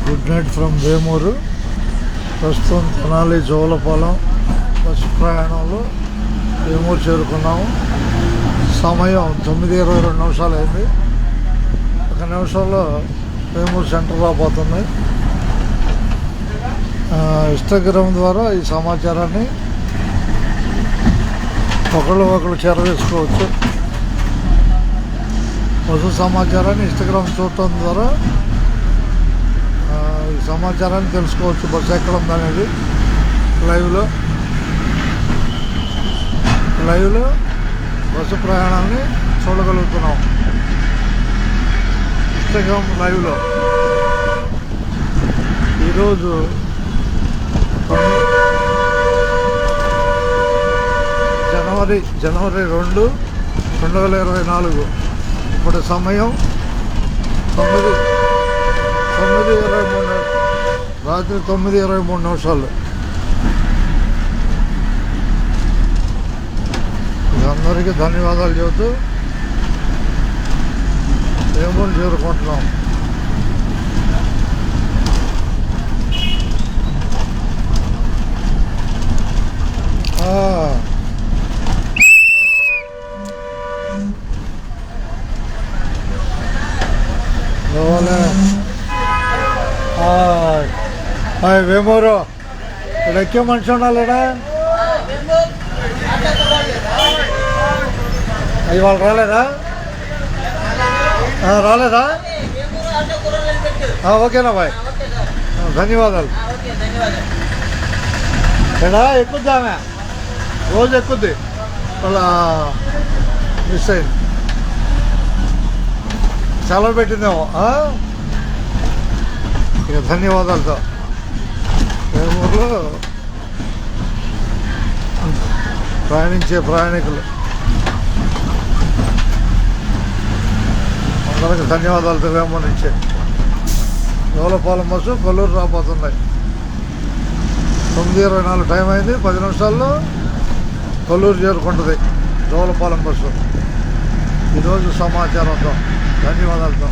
Good night from Vemuru. ప్రస్తుతం Tenali Jolapalem bus ప్రయాణంలో వేమూరు చేరుకున్నాము. సమయం 9:22 అయింది. 1 నిమిషంలో వేమూరు సెంటర్ రాబోతుంది. ఇన్స్టాగ్రామ్ ద్వారా ఈ సమాచారాన్ని ఒకళ్ళు చేరవేసుకోవచ్చు. బస్సు సమాచారాన్ని ఇన్స్టాగ్రామ్ చూడటం ద్వారా ఈ సమాచారాన్ని తెలుసుకోవచ్చు. బస్సు ఎక్కడ ఉందనేది లైవ్లో బస్సు ప్రయాణాన్ని చూడగలుగుతున్నాం. ఇన్స్టాగ్రామ్ లైవ్లో ఈరోజు జనవరి 2, 2024. ఇప్పుడు సమయం 9:23, రాత్రి 9:23. అందరికీ ధన్యవాదాలు చెబుతూ వేమూరు చేరుకుంటున్నాం. వేమూరు ఇక్కడ ఎక్కే మనిషి ఉండాలిడా. ఇవాళ రాలేదా? ఓకేనా బాయ్, ధన్యవాదాలు. ఎడా ఎక్కుద్ది, ఆమె రోజు ఎక్కుద్ది, వాళ్ళ మిస్ అయింది, సెలవు పెట్టిందేమో. ఇక ధన్యవాదాలతో వేమూరులో ప్రయాణించే ప్రయాణికులు అందరికి ధన్యవాదాలతో వేమూరు నుంచే జోలపాలెం బస్సు కొల్లూరు రాబోతుంది. 9:24 టైం అయింది. 10 నిమిషాల్లో కొల్లూరు చేరుకుంటుంది జోలపాలెం బస్సు. ఈరోజు సమాచారంతో ధన్యవాదాలతో.